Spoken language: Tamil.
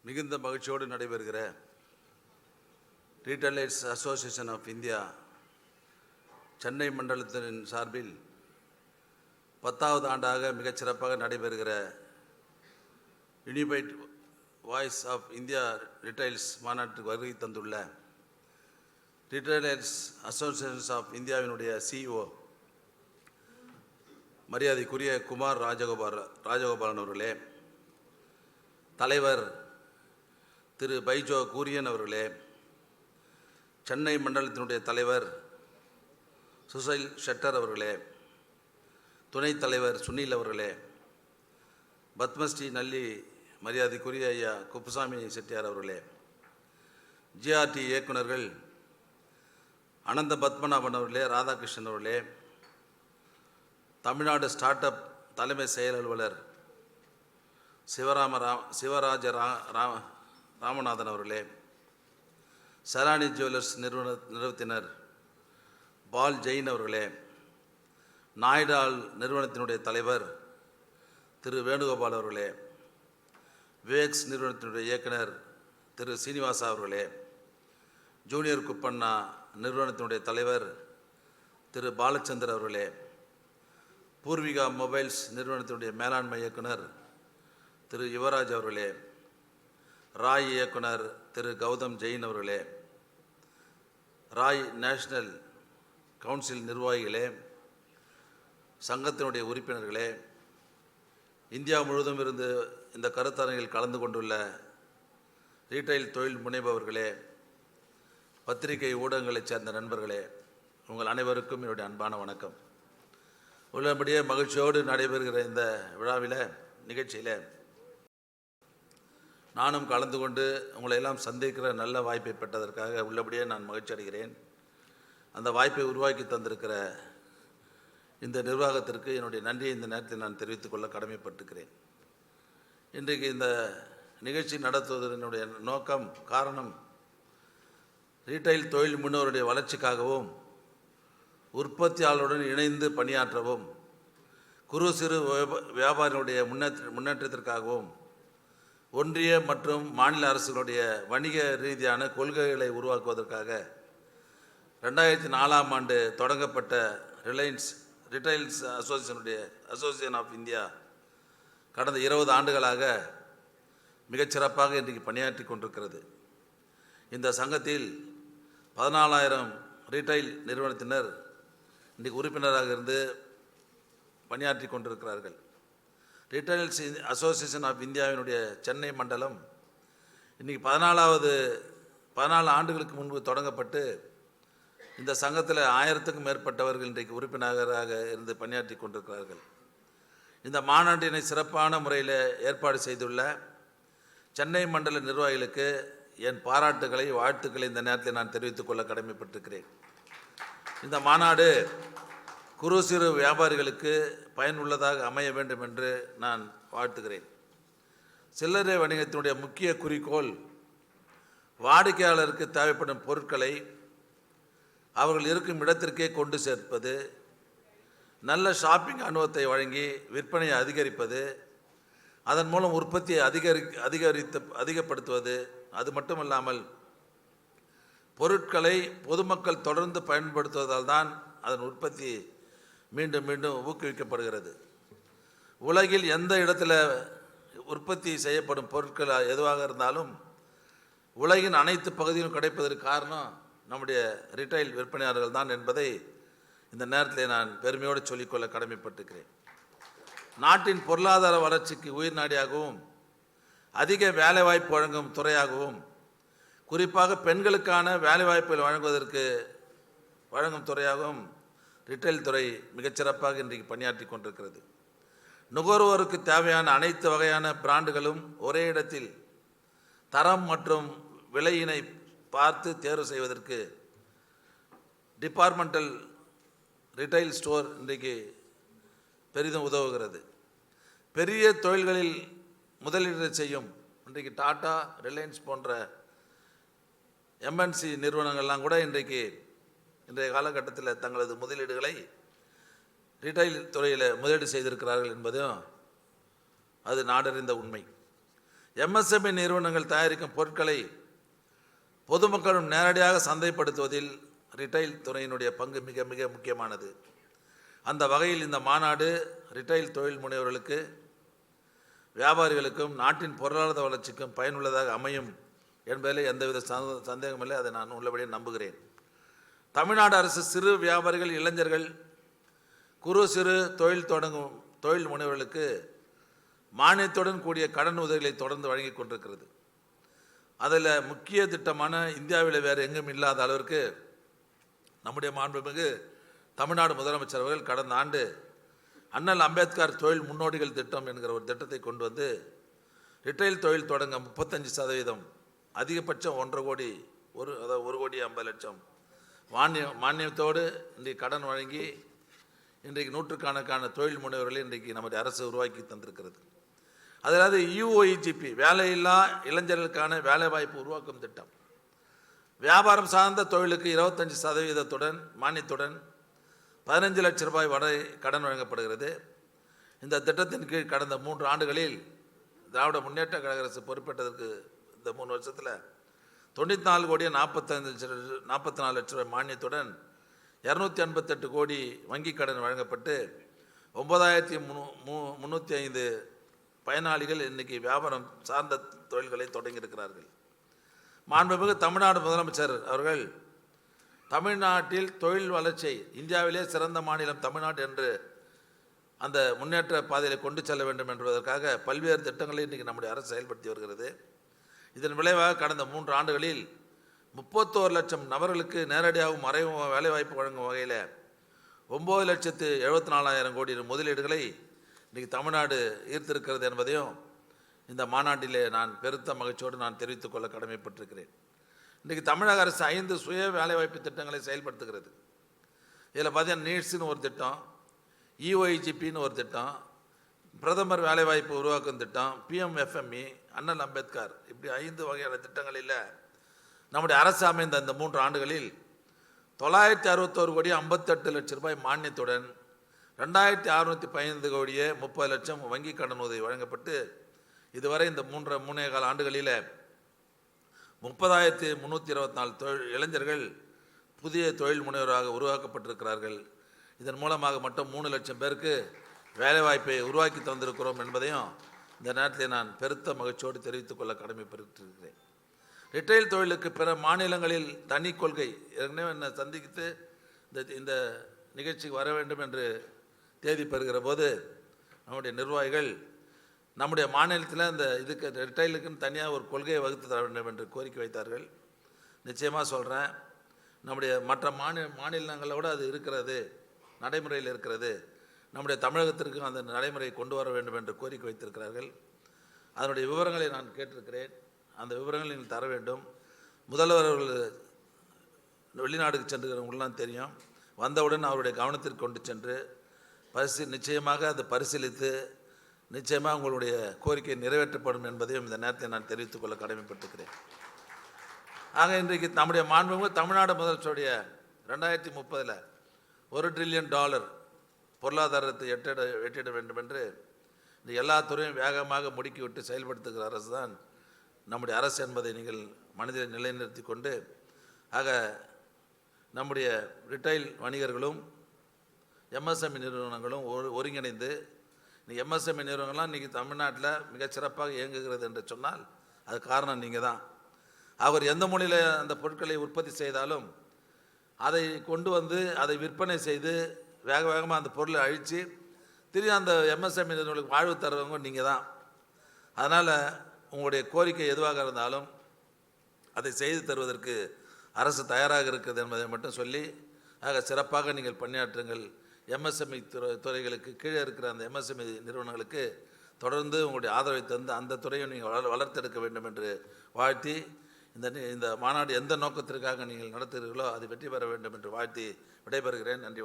மிகுந்த மகிழ்ச்சியோடு நடைபெறுகிற retailers association of India Chennai மண்டலத்தின் சார்பில் 10வது ஆண்டாக மிகச்சிறப்பாக நடைபெறுகிற unified voice of India retails மாநாட்டுக்கு வருகை தந்துள்ள ரீட்டைலர்ஸ் அசோசியேஷன்ஸ் ஆஃப் இந்தியாவினுடைய சிஇஓ மரியாதைக்குரிய குமார் ராஜகோபாலன் அவர்களே, தலைவர் திரு பைஜோ கூரியன் அவர்களே, சென்னை மண்டலத்தினுடைய தலைவர் சுசைல் ஷெட்டர் அவர்களே, துணைத் தலைவர் சுனில் அவர்களே, பத்மஸ்ரீ நல்லி மரியாதைக்குரிய ஐயா குப்புசாமி செட்டியார் அவர்களே, ஜிஆர்டி இயக்குநர்கள் அனந்த பத்மநாபன் அவர்களே, ராதாகிருஷ்ணன் அவர்களே, தமிழ்நாடு ஸ்டார்ட் அப் தலைமை செயல் அலுவலர் சிவராஜ ராமநாதன் அவர்களே, சலானி ஜுவல்லர்ஸ் நிறுவனத்தினர் பால் ஜெயின் அவர்களே, நாய்டால் நிறுவனத்தினுடைய தலைவர் திரு வேணுகோபால் அவர்களே, வேக்ஸ் நிறுவனத்தினுடைய இயக்குனர் திரு சீனிவாசா அவர்களே, ஜூனியர் குப்பண்ணா நிறுவனத்தினுடைய தலைவர் திரு பாலச்சந்தர் அவர்களே, பூர்விகா மொபைல்ஸ் நிறுவனத்தினுடைய மேலாண்மை இயக்குனர் திரு யுவராஜ் அவர்களே, ராய் இயக்குனர் திரு கௌதம் ஜெயின் அவர்களே, ராய் நேஷனல் கவுன்சில் நிர்வாகிகளே, சங்கத்தினுடைய உறுப்பினர்களே, இந்தியா முழுவதும் இருந்து இந்த கருத்தரங்கில் கலந்து கொண்டுள்ள ரீட்டைல் தொழில் முனைபவர்களே, பத்திரிகை ஊடகங்களைச் சேர்ந்த நண்பர்களே, உங்கள் அனைவருக்கும் என்னுடைய அன்பான வணக்கம். உள்ளபடியே மகிழ்ச்சியோடு நடைபெறுகிற இந்த நிகழ்ச்சியில் நானும் கலந்து கொண்டு உங்களை எல்லாம் சந்திக்கிற நல்ல வாய்ப்பை பெற்றதற்காக உள்ளபடியே நான் மகிழ்ச்சி அடைகிறேன். அந்த வாய்ப்பை உருவாக்கி தந்திருக்கிற இந்த நிர்வாகத்திற்கு என்னுடைய நன்றியை இந்த நேரத்தில் நான் தெரிவித்துக்கொள்ள கடமைப்பட்டிருக்கிறேன். இன்றைக்கு இந்த நிகழ்ச்சி நடத்துவதனுடைய காரணம் ரீட்டைல் தொழில் முன்னோருடைய வளர்ச்சிக்காகவும் உற்பத்தியாளருடன் இணைந்து பணியாற்றவும் குறு சிறு வியாபாரிகளுடைய முன்னேற்றத்திற்காகவும் ஒன்றிய மற்றும் மாநில அரசுகளுடைய வணிக ரீதியான கொள்கைகளை உருவாக்குவதற்காக 2004ஆம் ஆண்டு தொடங்கப்பட்ட ரிட்டைல்ஸ் அசோசியேஷன் ஆஃப் இந்தியா கடந்த 20 ஆண்டுகளாக மிகச்சிறப்பாக இன்றைக்கு பணியாற்றி கொண்டிருக்கிறது. இந்த சங்கத்தில் 14,000 ரீட்டைல் நிறுவனத்தினர் இன்றைக்கு உறுப்பினராக இருந்து பணியாற்றி கொண்டிருக்கிறார்கள். ரீட்டைல்ஸ் அசோசியேஷன் ஆஃப் இந்தியாவினுடைய சென்னை மண்டலம் இன்றைக்கி 14 ஆண்டுகளுக்கு முன்பு தொடங்கப்பட்டு இந்த சங்கத்தில் 1000க்கும் மேற்பட்டவர்கள் இன்றைக்கு உறுப்பினராக இருந்து பணியாற்றி கொண்டிருக்கிறார்கள். இந்த மாநாட்டினை சிறப்பான முறையில் ஏற்பாடு செய்துள்ள சென்னை மண்டல நிர்வாகிகளுக்கு என் பாராட்டுகளை வாழ்த்துக்களை இந்த நேரத்தில் நான் தெரிவித்துக்கொள்ள கடமைப்பட்டிருக்கிறேன். இந்த மாநாடு குறு சிறு வியாபாரிகளுக்கு பயனுள்ளதாக அமைய வேண்டும் என்று நான் வாழ்த்துகிறேன். சில்லறை வணிகத்தினுடைய முக்கிய குறிக்கோள் வாடிக்கையாளருக்கு தேவைப்படும் பொருட்களை அவர்கள் இருக்கும் இடத்திற்கே கொண்டு சேர்ப்பது, நல்ல ஷாப்பிங் அனுபவத்தை வழங்கி விற்பனையை அதிகரிப்பது, அதன் மூலம் உற்பத்தியை அதிகப்படுத்துவது. அது மட்டுமல்லாமல் பொருட்களை பொதுமக்கள் தொடர்ந்து பயன்படுத்துவதால் தான் அதன் உற்பத்தி மீண்டும் மீண்டும் ஊக்குவிக்கப்படுகிறது. உலகில் எந்த இடத்துல உற்பத்தி செய்யப்படும் பொருட்கள் எதுவாக இருந்தாலும் உலகின் அனைத்து பகுதியிலும் கிடைப்பதற்கு காரணம் நம்முடைய ரிட்டைல் விற்பனையாளர்கள் தான் என்பதை இந்த நேரத்தில் நான் பெருமையோடு சொல்லிக்கொள்ள கடமைப்பட்டிருக்கிறேன். நாட்டின் பொருளாதார வளர்ச்சிக்கு உயிர் நாடியாகவும் அதிக வேலைவாய்ப்பு வழங்கும் துறையாகவும் குறிப்பாக பெண்களுக்கான வேலைவாய்ப்புகள் வழங்கும் துறையாகவும் ரிட்டைல் துறை மிகச்சிறப்பாக இன்றைக்கு பணியாற்றி கொண்டிருக்கிறது. நுகர்வோருக்கு தேவையான அனைத்து வகையான பிராண்டுகளும் ஒரே இடத்தில் தரம் மற்றும் விலையினை பார்த்து தேர்வு செய்வதற்கு டிபார்ட்மெண்டல் ரிட்டைல் ஸ்டோர் இன்றைக்கு பெரிதும் உதவுகிறது. பெரிய தொழில்களில் முதலீடு செய்யும் இன்றைக்கு டாடா, ரிலையன்ஸ் போன்ற எம்என்சி நிறுவனங்கள்லாம் கூட இன்றைய காலகட்டத்தில் தங்களது முதலீடுகளை ரீட்டைல் துறையில் முதலீடு செய்திருக்கிறார்கள் என்பதும் அது நாடறிந்த உண்மை. எம்எஸ்எம்இ நிறுவனங்கள் தயாரிக்கும் பொருட்களை பொதுமக்களும் நேரடியாக சந்தைப்படுத்துவதில் ரிட்டைல் துறையினுடைய பங்கு மிக மிக முக்கியமானது. அந்த வகையில் இந்த மாநாடு ரிட்டைல் தொழில் முனைவோர்களுக்கு, வியாபாரிகளுக்கும் நாட்டின் பொருளாதார வளர்ச்சிக்கும் பயனுள்ளதாக அமையும் என்பதில் எந்தவித சந்தேகமில்லை. அதை நான் உள்ளபடியே நம்புகிறேன். தமிழ்நாடு அரசு சிறு வியாபாரிகள், இளைஞர்கள், குறு சிறு தொழில் தொடங்கும் தொழில் முனைவர்களுக்கு மானியத்துடன் கூடிய கடன் உதவிகளை தொடர்ந்து வழங்கி கொண்டிருக்கிறது. அதில் முக்கிய திட்டமான இந்தியாவில் வேறு எங்கும் இல்லாத அளவிற்கு நம்முடைய மாண்புமிகு தமிழ்நாடு முதலமைச்சர் அவர்கள் கடந்த ஆண்டு அண்ணல் அம்பேத்கர் தொழில் முன்னோடிகள் திட்டம் என்கிற ஒரு திட்டத்தை கொண்டு வந்து ரிட்டைல் தொழில் தொடங்க 35% அதிகபட்சம் 1.5 கோடி, 1,50,00,000 மானியத்தோடு இன்றைக்கு கடன் வழங்கி இன்றைக்கு நூற்றுக்கணக்கான தொழில் முனைவர்களை இன்றைக்கு நம்முடைய அரசு உருவாக்கி தந்திருக்கிறது. அதாவது யுஓஇஜிபி, வேலையில்லா இளைஞர்களுக்கான வேலைவாய்ப்பு உருவாக்கும் திட்டம். வியாபாரம் சார்ந்த தொழிலுக்கு 25% மானியத்துடன் 15 லட்சம் ரூபாய் வரை கடன் வழங்கப்படுகிறது. இந்த திட்டத்தின் கீழ் கடந்த 3 ஆண்டுகளில் திராவிட முன்னேற்ற கழக அரசு பொறுப்பேற்றதற்கு இந்த 3 வருஷத்தில் 94 கோடி 44 லட்சம் ரூபாய் மானியத்துடன் 258 கோடி வங்கி கடன் வழங்கப்பட்டு 9305 பயனாளிகள் இன்றைக்கி வியாபாரம் சார்ந்த தொழில்களை தொடங்கியிருக்கிறார்கள். மாண்புமிகு தமிழ்நாடு முதலமைச்சர் அவர்கள் தமிழ்நாட்டில் தொழில் வளர்ச்சியை இந்தியாவிலே சிறந்த மாநிலம் தமிழ்நாடு என்று அந்த முன்னேற்ற பாதையில் கொண்டு செல்ல வேண்டும் என்பதற்காக பல்வேறு திட்டங்களை இன்றைக்கி நம்முடைய அரசு செயல்படுத்தி வருகிறது. இதன் விளைவாக கடந்த 3 ஆண்டுகளில் 31 லட்சம் நபர்களுக்கு நேரடியாகவும் மறைமுக வேலைவாய்ப்பு வழங்கும் வகையில் 9,74,000 கோடி முதலீடுகளை இன்றைக்கி தமிழ்நாடு ஈர்த்திருக்கிறது என்பதையும் இந்த மாநாட்டிலே நான் பெருத்த மகிழ்ச்சியோடு நான் தெரிவித்துக் கொள்ள கடமைப்பட்டிருக்கிறேன். இன்றைக்கி தமிழக அரசு 5 சுய வேலைவாய்ப்பு திட்டங்களை செயல்படுத்துகிறது. இதில் பார்த்தீங்கன்னா நீட்ஸ்னு ஒரு திட்டம், இஒய்ஜிபின்னு ஒரு திட்டம், பிரதமர் வேலைவாய்ப்பு உருவாக்கும் திட்டம், பிஎம்எஃப்எம்இ, அண்ணல் அம்பேத்கர், இப்படி 5 வகையான திட்டங்களில் நம்முடைய அரசு அமைந்த இந்த 3 ஆண்டுகளில் 961 கோடி 58 லட்சம் ரூபாய் மானியத்துடன் 2615 கோடியே 30 லட்சம் வங்கி கடன் உதவி வழங்கப்பட்டு இதுவரை இந்த 3.25 ஆண்டுகளில் 30,324 இளைஞர்கள் புதிய தொழில் முனைவராக உருவாக்கப்பட்டிருக்கிறார்கள். இதன் மூலமாக மட்டும் 3 லட்சம் பேருக்கு வேலைவாய்ப்பை உருவாக்கி தந்திருக்கிறோம் என்பதையும் இந்த நேரத்தில் நான் பெருத்த மகிழ்ச்சியோடு தெரிவித்துக் கொள்ள கடமைப்பட்டிருக்கிறேன். ரிட்டைல் தொழிலுக்கு பிற மாநிலங்களில் தனி கொள்கை ஏற்கனவே என்னை சந்தித்து இந்த நிகழ்ச்சிக்கு வர வேண்டும் என்று தேதி பெறுகிற போது நம்முடைய நிர்வாகிகள் நம்முடைய மாநிலத்தில் இந்த இதுக்கு ரிட்டைலுக்குன்னு தனியாக ஒரு கொள்கையை வகுத்து தர வேண்டும் என்று கோரிக்கை வைத்தார்கள். நிச்சயமாக சொல்கிறேன், நம்முடைய மற்ற மாநிலங்களோடு அது இருக்கிறது, நடைமுறையில் இருக்கிறது. நம்முடைய தமிழகத்திற்கும் அந்த நடைமுறையை கொண்டு வர வேண்டும் என்று கோரிக்கை வைத்திருக்கிறார்கள். அதனுடைய விவரங்களை நான் கேட்டிருக்கிறேன். அந்த விவரங்களை நீங்கள் தர வேண்டும். முதல்வர் அவர்கள் வெளிநாடுக்கு சென்றுகிறவங்களாம் தெரியும். வந்தவுடன் அவருடைய கவனத்திற்கு கொண்டு சென்று நிச்சயமாக அதை பரிசீலித்து நிச்சயமாக உங்களுடைய கோரிக்கை நிறைவேற்றப்படும் என்பதையும் இந்த நேரத்தை நான் தெரிவித்துக் கொள்ள கடமைப்பட்டிருக்கிறேன். ஆக இன்றைக்கு நம்முடைய மாண்புமிகு தமிழ்நாடு முதலமைச்சருடைய 2030 $1 ட்ரில்லியன் பொருளாதாரத்தை எட்டிட வேண்டும் என்று இந்த எல்லா துறையும் வேகமாக முடுக்கிவிட்டு செயல்படுத்துகிற அரசு தான் நம்முடைய அரசு என்பதை நீங்கள் மனதில் நிலைநிறுத்தி கொண்டு, ஆக நம்முடைய ரிட்டைல் வணிகர்களும் எம்எஸ்எம்இ நிறுவனங்களும் ஒருங்கிணைந்து எம்எஸ்எம்இ நிறுவனங்கள்லாம் இன்றைக்கி தமிழ்நாட்டில் மிகச்சிறப்பாக இயங்குகிறது என்று சொன்னால் அது காரணம் நீங்கள் தான். அவர் எந்த மொழியில் அந்த பொருட்களை உற்பத்தி செய்தாலும் அதை கொண்டு வந்து அதை விற்பனை செய்து வேக வேகமாக அந்த பொருளை அழித்து திரும்பி அந்த எம்எஸ்எம்இ நிறுவனங்களுக்கு வாழ்வு தருவவங்க நீங்கள் தான். அதனால் உங்களுடைய கோரிக்கை எதுவாக இருந்தாலும் அதை செய்து தருவதற்கு அரசு தயாராக இருக்கிறது என்பதை மட்டும் சொல்லி, ஆக சிறப்பாக நீங்கள் பணியாற்றுங்கள். எம்எஸ்எம்இ துறைகளுக்கு கீழே இருக்கிற அந்த எம்எஸ்எம்இ நிறுவனங்களுக்கு தொடர்ந்து உங்களுடைய ஆதரவை தந்து அந்த துறையை நீங்கள் வளர்த்தெடுக்க வேண்டும் என்று வாழ்த்தி, இந்த மாநாடு எந்த நோக்கத்திற்காக நீங்கள் நடத்துகிறீர்களோ அது வெற்றி பெற வேண்டும் என்று வாழ்த்தி விடைபெறுகிறேன். நன்றி.